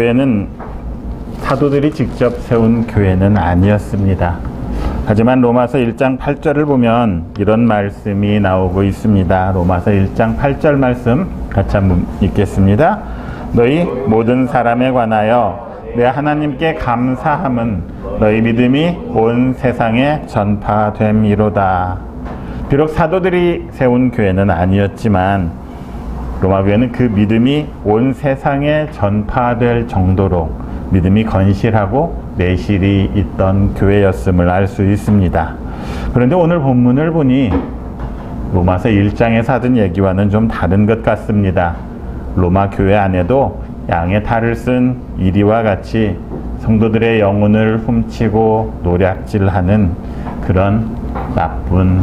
교회는 사도들이 직접 세운 교회는 아니었습니다. 하지만 로마서 1장 8절을 보면 이런 말씀이 나오고 있습니다. 로마서 1장 8절 말씀 같이 한번 읽겠습니다. 너희 모든 사람에 관하여 내 하나님께 감사함은 너희 믿음이 온 세상에 전파됨이로다. 비록 사도들이 세운 교회는 아니었지만 로마 교회는 그 믿음이 온 세상에 전파될 정도로 믿음이 건실하고 내실이 있던 교회였음을 알 수 있습니다. 그런데 오늘 본문을 보니 로마서 1장에서 하던 얘기와는 좀 다른 것 같습니다. 로마 교회 안에도 양의 탈을 쓴 이리와 같이 성도들의 영혼을 훔치고 노략질하는 그런 나쁜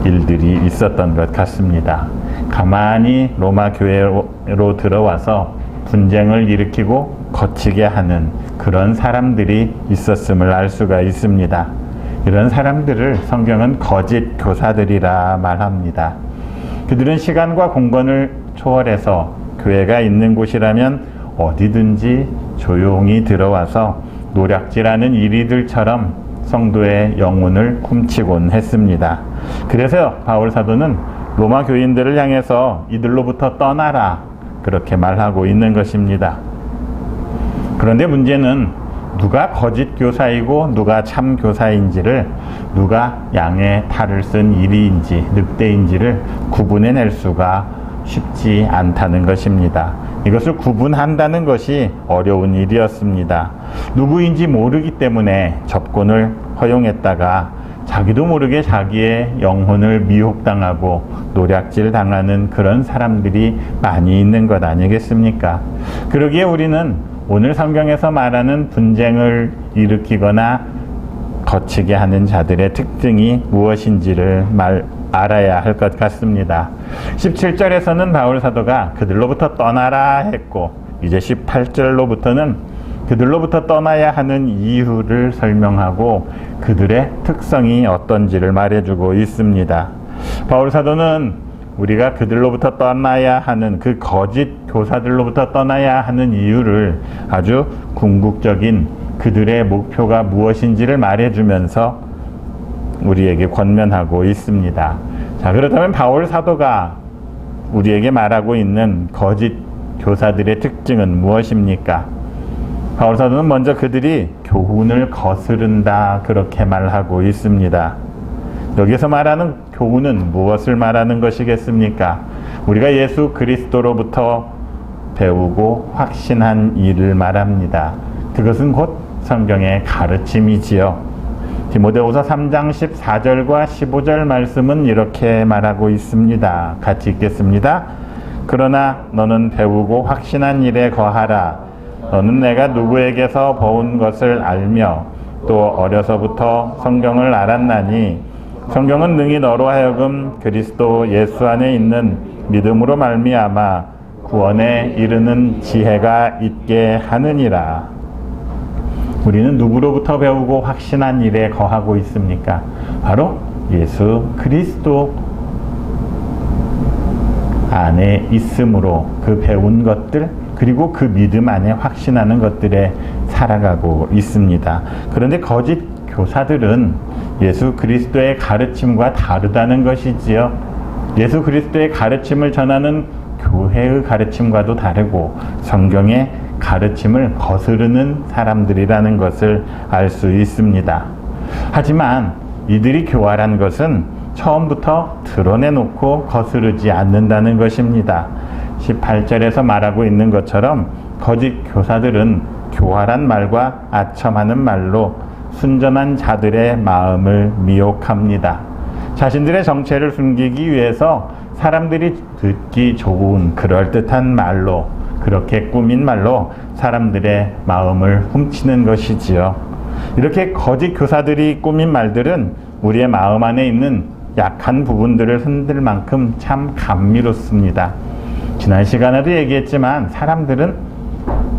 일들이 있었던 것 같습니다. 가만히 로마 교회로 들어와서 분쟁을 일으키고 거치게 하는 그런 사람들이 있었음을 알 수가 있습니다. 이런 사람들을 성경은 거짓 교사들이라 말합니다. 그들은 시간과 공간을 초월해서 교회가 있는 곳이라면 어디든지 조용히 들어와서 노략질하는 이리들처럼 성도의 영혼을 훔치곤 했습니다. 그래서 바울 사도는 로마 교인들을 향해서 이들로부터 떠나라 그렇게 말하고 있는 것입니다. 그런데 문제는 누가 거짓 교사이고 누가 참 교사인지를, 누가 양의 탈을 쓴 이리인지 늑대인지를 구분해낼 수가 쉽지 않다는 것입니다. 이것을 구분한다는 것이 어려운 일이었습니다. 누구인지 모르기 때문에 접근을 허용했다가 자기도 모르게 자기의 영혼을 미혹당하고 노략질 당하는 그런 사람들이 많이 있는 것 아니겠습니까? 그러기에 우리는 오늘 성경에서 말하는 분쟁을 일으키거나 거치게 하는 자들의 특징이 무엇인지를 알아야 할 것 같습니다. 17절에서는 바울 사도가 그들로부터 떠나라 했고, 이제 18절로부터는 그들로부터 떠나야 하는 이유를 설명하고 그들의 특성이 어떤지를 말해주고 있습니다. 바울 사도는 우리가 그들로부터 떠나야 하는, 그 거짓 교사들로부터 떠나야 하는 이유를 아주 궁극적인 그들의 목표가 무엇인지를 말해주면서 우리에게 권면하고 있습니다. 자, 그렇다면 바울 사도가 우리에게 말하고 있는 거짓 교사들의 특징은 무엇입니까? 바울 사도는 먼저 그들이 교훈을 거스른다 그렇게 말하고 있습니다. 여기서 말하는 교훈은 무엇을 말하는 것이겠습니까? 우리가 예수 그리스도로부터 배우고 확신한 일을 말합니다. 그것은 곧 성경의 가르침이지요. 디모데후서 3장 14절과 15절 말씀은 이렇게 말하고 있습니다. 같이 읽겠습니다. 그러나 너는 배우고 확신한 일에 거하라. 너는 내가 누구에게서 배운 것을 알며 또 어려서부터 성경을 알았나니 성경은 능히 너로 하여금 그리스도 예수 안에 있는 믿음으로 말미암아 구원에 이르는 지혜가 있게 하느니라. 우리는 누구로부터 배우고 확신한 일에 거하고 있습니까? 바로 예수 그리스도 안에 있음으로 그 배운 것들, 그리고 그 믿음 안에 확신하는 것들에 살아가고 있습니다. 그런데 거짓 교사들은 예수 그리스도의 가르침과 다르다는 것이지요. 예수 그리스도의 가르침을 전하는 교회의 가르침과도 다르고 성경의 가르침을 거스르는 사람들이라는 것을 알 수 있습니다. 하지만 이들이 교활한 것은 처음부터 드러내놓고 거스르지 않는다는 것입니다. 18절에서 말하고 있는 것처럼 거짓 교사들은 교활한 말과 아첨하는 말로 순전한 자들의 마음을 미혹합니다. 자신들의 정체를 숨기기 위해서 사람들이 듣기 좋은 그럴듯한 말로, 그렇게 꾸민 말로 사람들의 마음을 훔치는 것이지요. 이렇게 거짓 교사들이 꾸민 말들은 우리의 마음 안에 있는 약한 부분들을 흔들 만큼 참 감미롭습니다. 지난 시간에도 얘기했지만 사람들은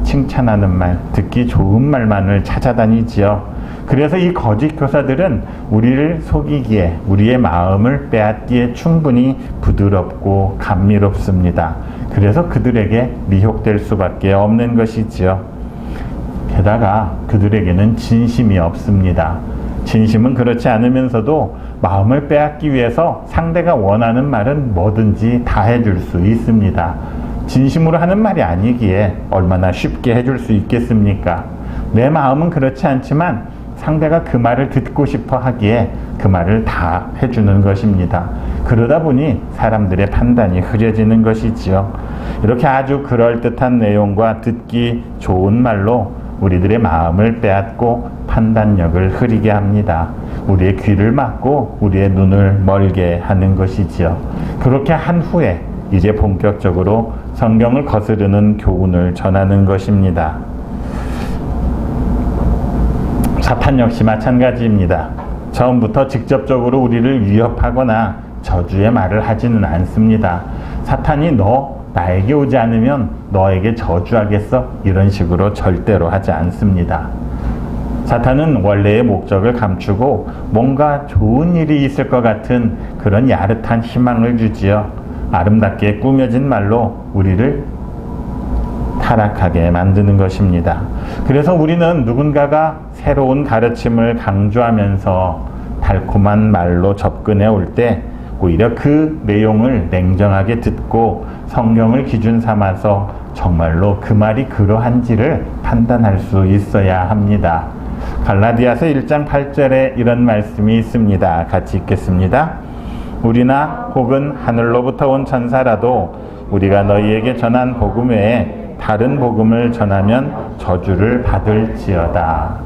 칭찬하는 말, 듣기 좋은 말만을 찾아다니지요. 그래서 이 거짓 교사들은 우리를 속이기에, 우리의 마음을 빼앗기에 충분히 부드럽고 감미롭습니다. 그래서 그들에게 미혹될 수밖에 없는 것이지요. 게다가 그들에게는 진심이 없습니다. 진심은 그렇지 않으면서도 마음을 빼앗기 위해서 상대가 원하는 말은 뭐든지 다 해줄 수 있습니다. 진심으로 하는 말이 아니기에 얼마나 쉽게 해줄 수 있겠습니까? 내 마음은 그렇지 않지만 상대가 그 말을 듣고 싶어 하기에 그 말을 다 해주는 것입니다. 그러다 보니 사람들의 판단이 흐려지는 것이지요. 이렇게 아주 그럴듯한 내용과 듣기 좋은 말로 우리들의 마음을 빼앗고 판단력을 흐리게 합니다. 우리의 귀를 막고 우리의 눈을 멀게 하는 것이지요. 그렇게 한 후에 이제 본격적으로 성경을 거스르는 교훈을 전하는 것입니다. 사탄 역시 마찬가지입니다. 처음부터 직접적으로 우리를 위협하거나 저주의 말을 하지는 않습니다. 사탄이 너 나에게 오지 않으면 너에게 저주하겠어? 이런 식으로 절대로 하지 않습니다. 사탄은 원래의 목적을 감추고 뭔가 좋은 일이 있을 것 같은 그런 야릇한 희망을 주지요. 아름답게 꾸며진 말로 우리를 타락하게 만드는 것입니다. 그래서 우리는 누군가가 새로운 가르침을 강조하면서 달콤한 말로 접근해 올 때 오히려 그 내용을 냉정하게 듣고 성경을 기준 삼아서 정말로 그 말이 그러한지를 판단할 수 있어야 합니다. 갈라디아서 1장 8절에 이런 말씀이 있습니다. 같이 읽겠습니다. 우리나 혹은 하늘로부터 온 천사라도 우리가 너희에게 전한 복음 외에 다른 복음을 전하면 저주를 받을지어다.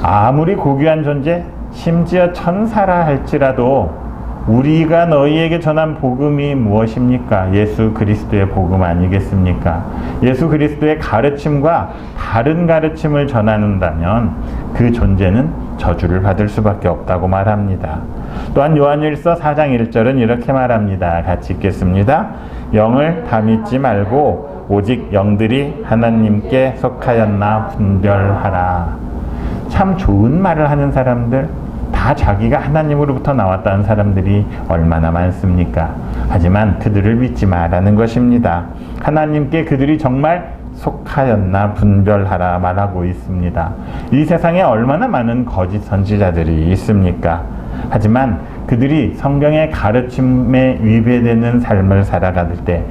아무리 고귀한 존재, 심지어 천사라 할지라도 우리가 너희에게 전한 복음이 무엇입니까? 예수 그리스도의 복음 아니겠습니까? 예수 그리스도의 가르침과 다른 가르침을 전한다면 그 존재는 저주를 받을 수밖에 없다고 말합니다. 또한 요한일서 4장 1절은 이렇게 말합니다. 같이 읽겠습니다. 영을 다 믿지 말고 오직 영들이 하나님께 속하였나 분별하라. 참 좋은 말을 하는 사람들, 다 자기가 하나님으로부터 나왔다는 사람들이 얼마나 많습니까? 하지만 그들을 믿지 말라는 것입니다. 하나님께 그들이 정말 속하였나 분별하라 말하고 있습니다. 이 세상에 얼마나 많은 거짓 선지자들이 있습니까? 하지만 그들이 성경의 가르침에 위배되는 삶을 살아갈 때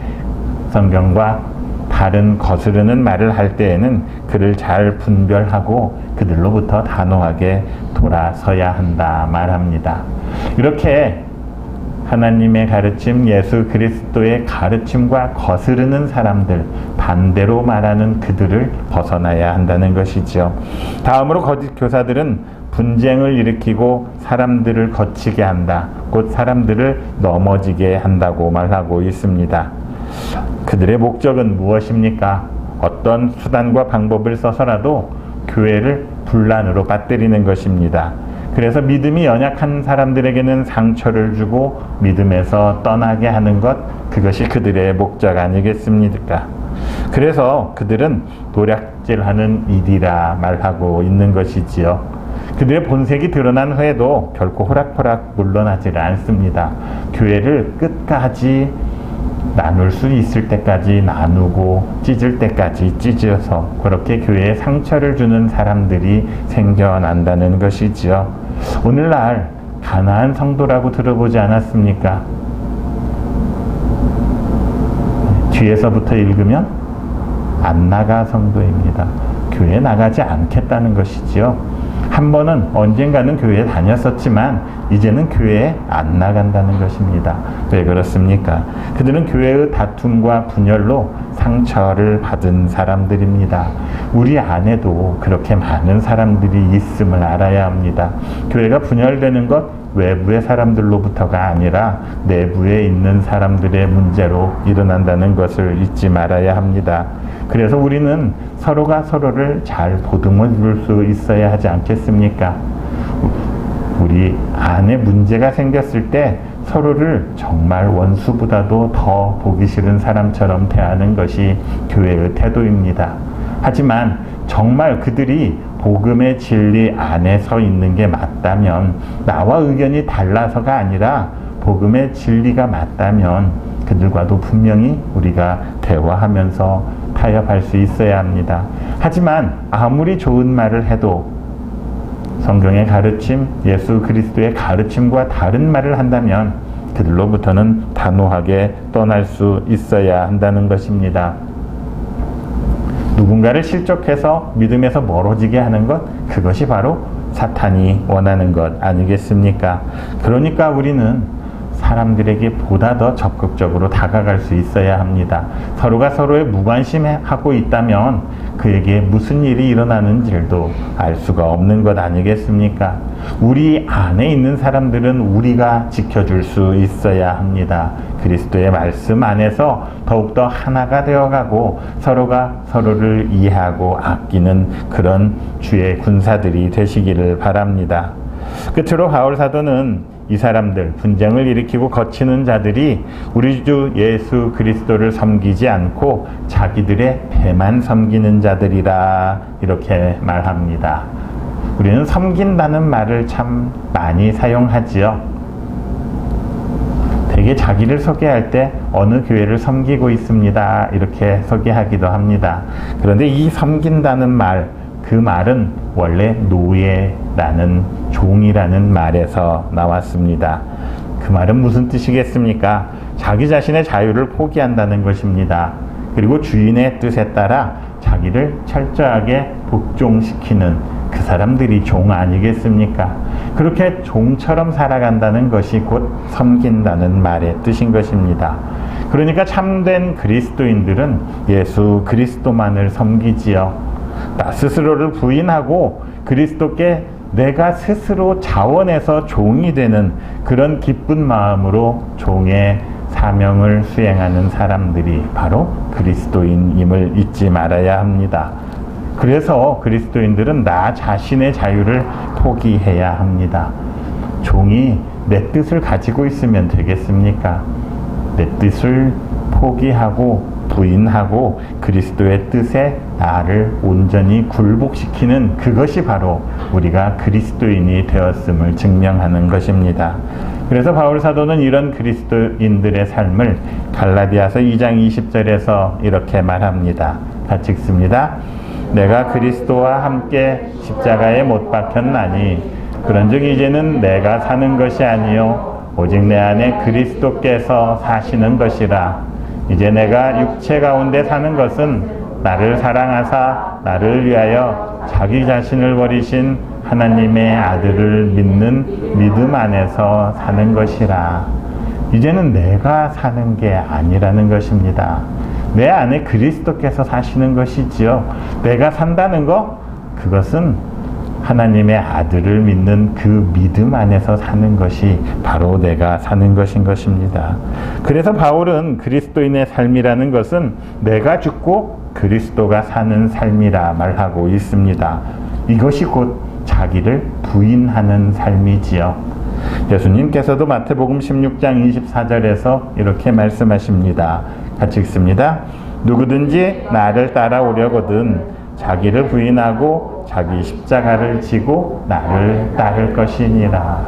성경과 다른 거스르는 말을 할 때에는 그를 잘 분별하고 그들로부터 단호하게 돌아서야 한다 말합니다. 이렇게 하나님의 가르침, 예수 그리스도의 가르침과 거스르는 사람들, 반대로 말하는 그들을 벗어나야 한다는 것이죠. 다음으로 거짓 교사들은 분쟁을 일으키고 사람들을 거치게 한다. 곧 사람들을 넘어지게 한다고 말하고 있습니다. 그들의 목적은 무엇입니까? 어떤 수단과 방법을 써서라도 교회를 분란으로 빠뜨리는 것입니다. 그래서 믿음이 연약한 사람들에게는 상처를 주고 믿음에서 떠나게 하는 것, 그것이 그들의 목적 아니겠습니까? 그래서 그들은 도략질하는 일이라 말하고 있는 것이지요. 그들의 본색이 드러난 후에도 결코 호락호락 물러나질 않습니다. 교회를 끝까지 나눌 수 있을 때까지 나누고 찢을 때까지 찢어서 그렇게 교회에 상처를 주는 사람들이 생겨난다는 것이지요. 오늘날 가나안 성도라고 들어보지 않았습니까? 뒤에서부터 읽으면 안 나가 성도입니다. 교회에 나가지 않겠다는 것이지요. 한 번은 언젠가는 교회에 다녔었지만 이제는 교회에 안 나간다는 것입니다. 왜 그렇습니까? 그들은 교회의 다툼과 분열로 상처를 받은 사람들입니다. 우리 안에도 그렇게 많은 사람들이 있음을 알아야 합니다. 교회가 분열되는 것 외부의 사람들로부터가 아니라 내부에 있는 사람들의 문제로 일어난다는 것을 잊지 말아야 합니다. 그래서 우리는 서로가 서로를 잘 보듬어 줄 수 있어야 하지 않겠습니까? 우리 안에 문제가 생겼을 때 서로를 정말 원수보다도 더 보기 싫은 사람처럼 대하는 것이 교회의 태도입니다. 하지만 정말 그들이 복음의 진리 안에 서 있는 게 맞다면, 나와 의견이 달라서가 아니라 복음의 진리가 맞다면 그들과도 분명히 우리가 대화하면서 타협할 수 있어야 합니다. 하지만 아무리 좋은 말을 해도 성경의 가르침, 예수 그리스도의 가르침과 다른 말을 한다면 그들로부터는 단호하게 떠날 수 있어야 한다는 것입니다. 누군가를 실족해서 믿음에서 멀어지게 하는 것, 그것이 바로 사탄이 원하는 것 아니겠습니까? 그러니까 우리는 사람들에게 보다 더 적극적으로 다가갈 수 있어야 합니다. 서로가 서로에 무관심하고 있다면 그에게 무슨 일이 일어나는지도 알 수가 없는 것 아니겠습니까? 우리 안에 있는 사람들은 우리가 지켜줄 수 있어야 합니다. 그리스도의 말씀 안에서 더욱더 하나가 되어가고 서로가 서로를 이해하고 아끼는 그런 주의 군사들이 되시기를 바랍니다. 끝으로 바울 사도는 이 사람들, 분쟁을 일으키고 거치는 자들이 우리 주 예수 그리스도를 섬기지 않고 자기들의 배만 섬기는 자들이라 이렇게 말합니다. 우리는 섬긴다는 말을 참 많이 사용하지요. 되게 자기를 소개할 때 어느 교회를 섬기고 있습니다 이렇게 소개하기도 합니다. 그런데 이 섬긴다는 말, 그 말은 원래 노예라는, 종이라는 말에서 나왔습니다. 그 말은 무슨 뜻이겠습니까? 자기 자신의 자유를 포기한다는 것입니다. 그리고 주인의 뜻에 따라 자기를 철저하게 복종시키는 그 사람들이 종 아니겠습니까? 그렇게 종처럼 살아간다는 것이 곧 섬긴다는 말의 뜻인 것입니다. 그러니까 참된 그리스도인들은 예수 그리스도만을 섬기지요. 나 스스로를 부인하고 그리스도께 내가 스스로 자원해서 종이 되는 그런 기쁜 마음으로 종의 사명을 수행하는 사람들이 바로 그리스도인임을 잊지 말아야 합니다. 그래서 그리스도인들은 나 자신의 자유를 포기해야 합니다. 종이 내 뜻을 가지고 있으면 되겠습니까? 내 뜻을 포기하고 부인하고 그리스도의 뜻에 나를 온전히 굴복시키는 그것이 바로 우리가 그리스도인이 되었음을 증명하는 것입니다. 그래서 바울 사도는 이런 그리스도인들의 삶을 갈라디아서 2장 20절에서 이렇게 말합니다. 같이 읽습니다. 내가 그리스도와 함께 십자가에 못 박혔나니 그런즉 이제는 내가 사는 것이 아니요 오직 내 안에 그리스도께서 사시는 것이라. 이제 내가 육체 가운데 사는 것은 나를 사랑하사 나를 위하여 자기 자신을 버리신 하나님의 아들을 믿는 믿음 안에서 사는 것이라. 이제는 내가 사는 게 아니라는 것입니다. 내 안에 그리스도께서 사시는 것이지요. 내가 산다는 거, 그것은 하나님의 아들을 믿는 그 믿음 안에서 사는 것이 바로 내가 사는 것인 것입니다. 그래서 바울은 그리스도인의 삶이라는 것은 내가 죽고 그리스도가 사는 삶이라 말하고 있습니다. 이것이 곧 자기를 부인하는 삶이지요. 예수님께서도 마태복음 16장 24절에서 이렇게 말씀하십니다. 같이 읽습니다. 누구든지 나를 따라오려거든 자기를 부인하고 자기 십자가를 지고 나를 따를 것이니라.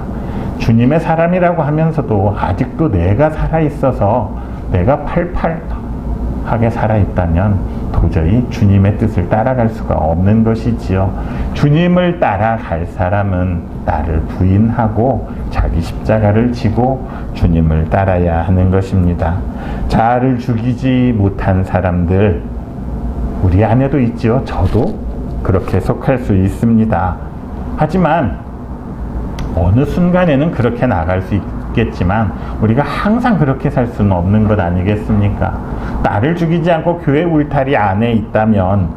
주님의 사람이라고 하면서도 아직도 내가 살아있어서 내가 팔팔하게 살아있다면 도저히 주님의 뜻을 따라갈 수가 없는 것이지요. 주님을 따라갈 사람은 나를 부인하고 자기 십자가를 지고 주님을 따라야 하는 것입니다. 자아를 죽이지 못한 사람들, 우리 안에도 있지요. 저도 그렇게 속할 수 있습니다. 하지만 어느 순간에는 그렇게 나갈 수 있겠지만 우리가 항상 그렇게 살 수는 없는 것 아니겠습니까? 나를 죽이지 않고 교회 울타리 안에 있다면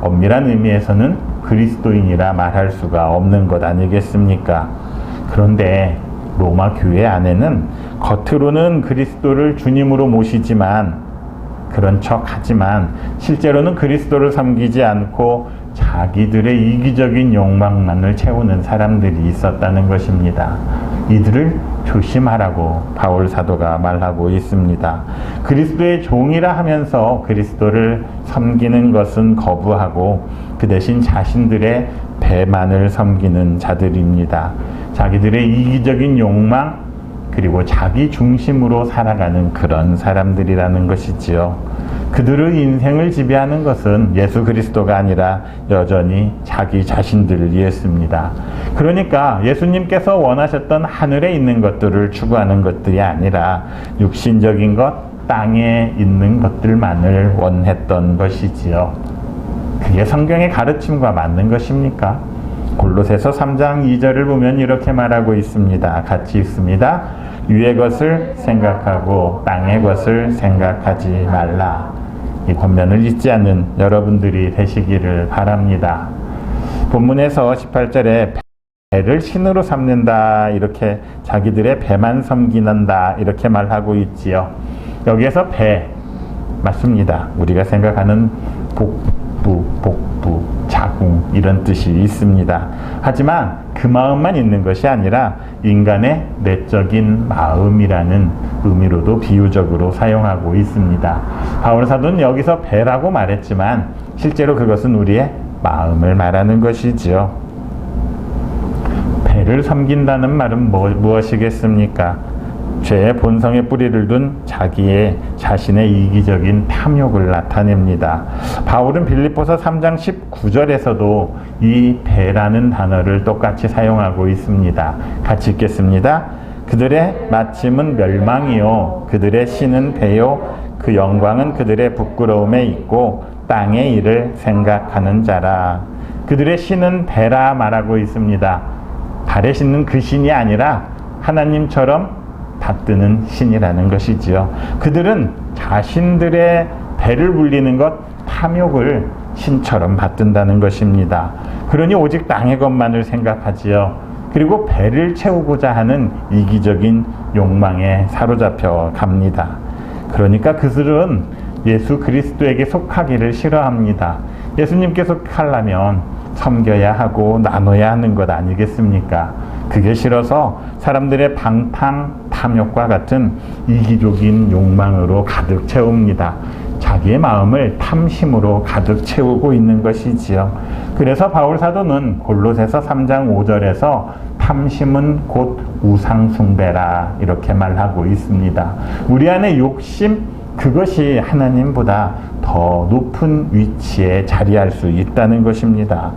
엄밀한 의미에서는 그리스도인이라 말할 수가 없는 것 아니겠습니까? 그런데 로마 교회 안에는 겉으로는 그리스도를 주님으로 모시지만 그런 척 하지만 실제로는 그리스도를 섬기지 않고 자기들의 이기적인 욕망만을 채우는 사람들이 있었다는 것입니다. 이들을 조심하라고 바울 사도가 말하고 있습니다. 그리스도의 종이라 하면서 그리스도를 섬기는 것은 거부하고 그 대신 자신들의 배만을 섬기는 자들입니다. 자기들의 이기적인 욕망 그리고 자기 중심으로 살아가는 그런 사람들이라는 것이지요. 그들의 인생을 지배하는 것은 예수 그리스도가 아니라 여전히 자기 자신들이었습니다. 그러니까 예수님께서 원하셨던 하늘에 있는 것들을 추구하는 것들이 아니라 육신적인 것, 땅에 있는 것들만을 원했던 것이지요. 그게 성경의 가르침과 맞는 것입니까? 골로새서 3장 2절을 보면 이렇게 말하고 있습니다. 같이 읽습니다. 위의 것을 생각하고 땅의 것을 생각하지 말라. 이 권면을 잊지 않는 여러분들이 되시기를 바랍니다. 본문에서 18절에 배를 신으로 삼는다 이렇게 자기들의 배만 섬기는다 이렇게 말하고 있지요. 여기에서 배 맞습니다. 우리가 생각하는 복부, 자궁 이런 뜻이 있습니다. 하지만 그 마음만 있는 것이 아니라 인간의 내적인 마음이라는 의미로도 비유적으로 사용하고 있습니다. 바울 사도는 여기서 배라고 말했지만 실제로 그것은 우리의 마음을 말하는 것이지요. 배를 섬긴다는 말은 무엇이겠습니까? 죄의 본성에 뿌리를 둔 자신의 이기적인 탐욕을 나타냅니다. 바울은 빌립보서 3장 19절에서도 이 배라는 단어를 똑같이 사용하고 있습니다. 같이 읽겠습니다. 그들의 마침은 멸망이요 그들의 신은 배요 그 영광은 그들의 부끄러움에 있고 땅의 일을 생각하는 자라. 그들의 신은 배라 말하고 있습니다. 달에 신는 그 신이 아니라 하나님처럼 받드는 신이라는 것이지요. 그들은 자신들의 배를 불리는 것, 탐욕을 신처럼 받든다는 것입니다. 그러니 오직 땅의 것만을 생각하지요. 그리고 배를 채우고자 하는 이기적인 욕망에 사로잡혀 갑니다. 그러니까 그들은 예수 그리스도에게 속하기를 싫어합니다. 예수님께 속하려면 섬겨야 하고 나눠야 하는 것 아니겠습니까? 그게 싫어서 사람들의 방탕, 탐욕과 같은 이기적인 욕망으로 가득 채웁니다. 자기의 마음을 탐심으로 가득 채우고 있는 것이지요. 그래서 바울 사도는 골로새서 3장 5절에서 탐심은 곧 우상 숭배라 이렇게 말하고 있습니다. 우리 안에 욕심 그것이 하나님보다 더 높은 위치에 자리할 수 있다는 것입니다.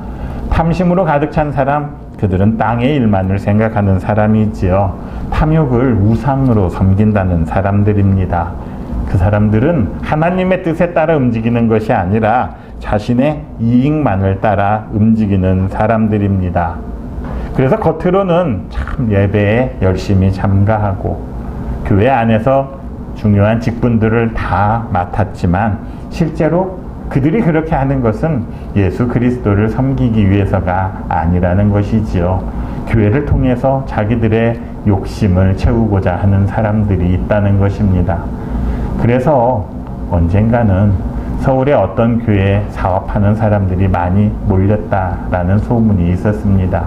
탐심으로 가득 찬 사람 그들은 땅의 일만을 생각하는 사람이지요. 탐욕을 우상으로 섬긴다는 사람들입니다. 그 사람들은 하나님의 뜻에 따라 움직이는 것이 아니라 자신의 이익만을 따라 움직이는 사람들입니다. 그래서 겉으로는 참 예배에 열심히 참가하고 교회 안에서 중요한 직분들을 다 맡았지만 실제로 그들이 그렇게 하는 것은 예수 그리스도를 섬기기 위해서가 아니라는 것이지요. 교회를 통해서 자기들의 욕심을 채우고자 하는 사람들이 있다는 것입니다. 그래서 언젠가는 서울의 어떤 교회에 사업하는 사람들이 많이 몰렸다라는 소문이 있었습니다.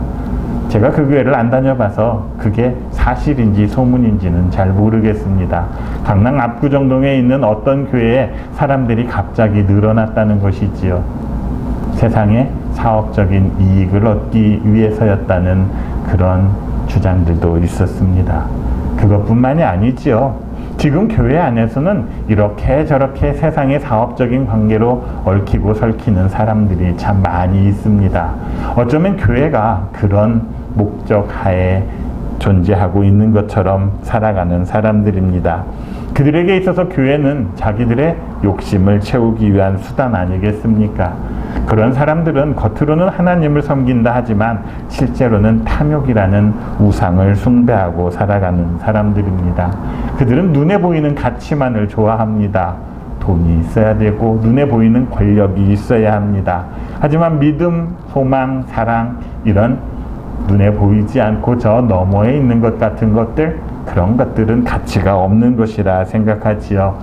제가 그 교회를 안 다녀봐서 그게 사실인지 소문인지는 잘 모르겠습니다. 강남 압구정동에 있는 어떤 교회에 사람들이 갑자기 늘어났다는 것이지요. 세상에 사업적인 이익을 얻기 위해서였다는 그런 주장들도 있었습니다. 그것뿐만이 아니지요. 지금 교회 안에서는 이렇게 저렇게 세상의 사업적인 관계로 얽히고 설키는 사람들이 참 많이 있습니다. 어쩌면 교회가 그런 목적 하에 존재하고 있는 것처럼 살아가는 사람들입니다. 그들에게 있어서 교회는 자기들의 욕심을 채우기 위한 수단 아니겠습니까? 그런 사람들은 겉으로는 하나님을 섬긴다 하지만 실제로는 탐욕이라는 우상을 숭배하고 살아가는 사람들입니다. 그들은 눈에 보이는 가치만을 좋아합니다. 돈이 있어야 되고 눈에 보이는 권력이 있어야 합니다. 하지만 믿음, 소망, 사랑 이런 눈에 보이지 않고 저 너머에 있는 것 같은 것들 그런 것들은 가치가 없는 것이라 생각하지요.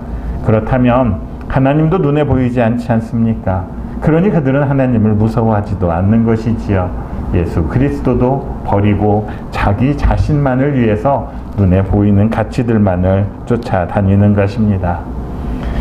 그렇다면 하나님도 눈에 보이지 않지 않습니까? 그러니 그들은 하나님을 무서워하지도 않는 것이지요. 예수 그리스도도 버리고 자기 자신만을 위해서 눈에 보이는 가치들만을 쫓아다니는 것입니다.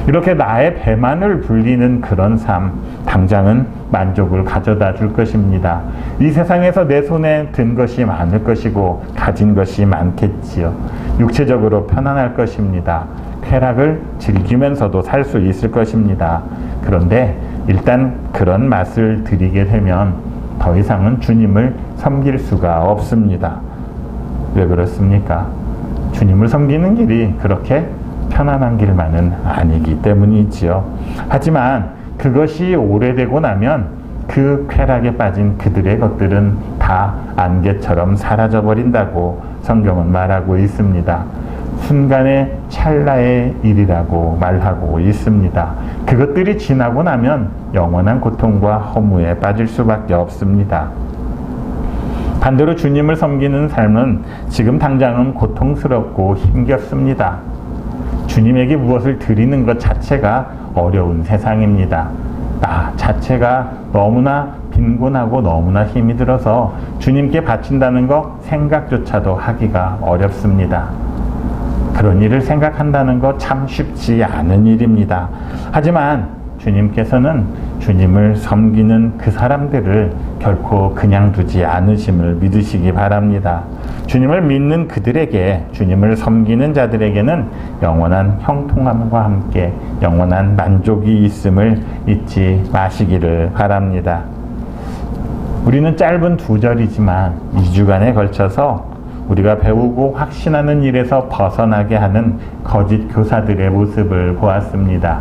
이렇게 나의 배만을 불리는 그런 삶, 당장은 만족을 가져다 줄 것입니다. 이 세상에서 내 손에 든 것이 많을 것이고 가진 것이 많겠지요. 육체적으로 편안할 것입니다. 쾌락을 즐기면서도 살 수 있을 것입니다. 그런데 일단 그런 맛을 들이게 되면 더 이상은 주님을 섬길 수가 없습니다. 왜 그렇습니까? 주님을 섬기는 길이 그렇게 편안한 길만은 아니기 때문이지요. 하지만 그것이 오래되고 나면 그 쾌락에 빠진 그들의 것들은 다 안개처럼 사라져버린다고 성경은 말하고 있습니다. 순간의 찰나의 일이라고 말하고 있습니다. 그것들이 지나고 나면 영원한 고통과 허무에 빠질 수밖에 없습니다. 반대로 주님을 섬기는 삶은 지금 당장은 고통스럽고 힘겹습니다. 주님에게 무엇을 드리는 것 자체가 어려운 세상입니다. 나 자체가 너무나 빈곤하고 너무나 힘이 들어서 주님께 바친다는 것 생각조차도 하기가 어렵습니다. 그런 일을 생각한다는 것 참 쉽지 않은 일입니다. 하지만 주님께서는 주님을 섬기는 그 사람들을 결코 그냥 두지 않으심을 믿으시기 바랍니다. 주님을 믿는 그들에게, 주님을 섬기는 자들에게는 영원한 형통함과 함께 영원한 만족이 있음을 잊지 마시기를 바랍니다. 우리는 짧은 2절이지만 2주간에 걸쳐서 우리가 배우고 확신하는 일에서 벗어나게 하는 거짓 교사들의 모습을 보았습니다.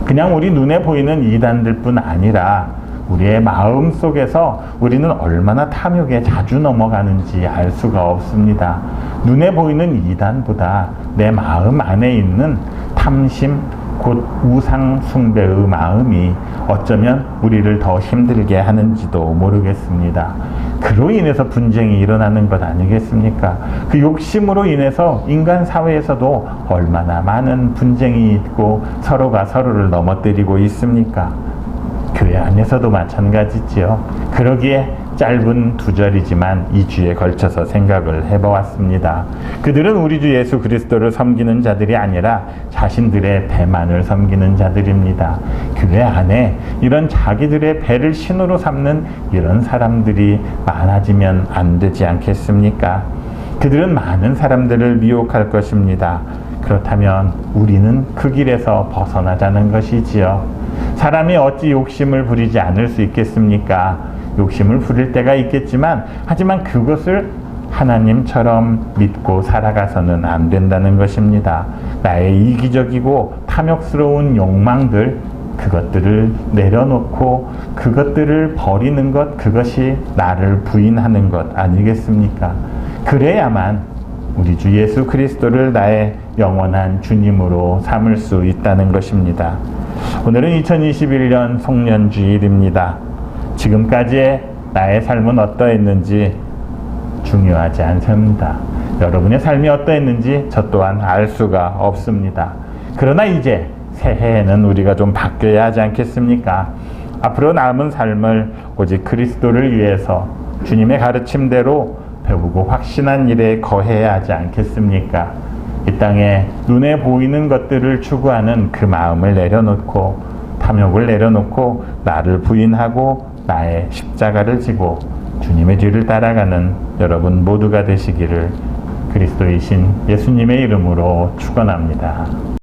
그냥 우리 눈에 보이는 이단들 뿐 아니라 우리의 마음 속에서 우리는 얼마나 탐욕에 자주 넘어가는지 알 수가 없습니다. 눈에 보이는 이단보다 내 마음 안에 있는 탐심, 곧 우상 숭배의 마음이 어쩌면 우리를 더 힘들게 하는지도 모르겠습니다. 그로 인해서 분쟁이 일어나는 것 아니겠습니까? 그 욕심으로 인해서 인간 사회에서도 얼마나 많은 분쟁이 있고 서로가 서로를 넘어뜨리고 있습니까? 교회 안에서도 마찬가지지요. 그러기에 짧은 2절이지만 2주에 걸쳐서 생각을 해보았습니다. 그들은 우리 주 예수 그리스도를 섬기는 자들이 아니라 자신들의 배만을 섬기는 자들입니다. 교회 안에 이런 자기들의 배를 신으로 삼는 이런 사람들이 많아지면 안 되지 않겠습니까? 그들은 많은 사람들을 미혹할 것입니다. 그렇다면 우리는 그 길에서 벗어나자는 것이지요. 사람이 어찌 욕심을 부리지 않을 수 있겠습니까? 욕심을 부릴 때가 있겠지만, 하지만 그것을 하나님처럼 믿고 살아가서는 안 된다는 것입니다. 나의 이기적이고 탐욕스러운 욕망들, 그것들을 내려놓고 그것들을 버리는 것, 그것이 나를 부인하는 것 아니겠습니까? 그래야만 우리 주 예수 그리스도를 나의 영원한 주님으로 삼을 수 있다는 것입니다. 오늘은 2021년 송년주일입니다. 지금까지의 나의 삶은 어떠했는지 중요하지 않습니다. 여러분의 삶이 어떠했는지 저 또한 알 수가 없습니다. 그러나 이제 새해에는 우리가 좀 바뀌어야 하지 않겠습니까? 앞으로 남은 삶을 오직 그리스도를 위해서 주님의 가르침대로 배우고 확신한 일에 거해야 하지 않겠습니까? 이 땅에 눈에 보이는 것들을 추구하는 그 마음을 내려놓고 탐욕을 내려놓고 나를 부인하고 나의 십자가를 지고 주님의 뒤를 따라가는 여러분 모두가 되시기를 그리스도이신 예수님의 이름으로 축원합니다.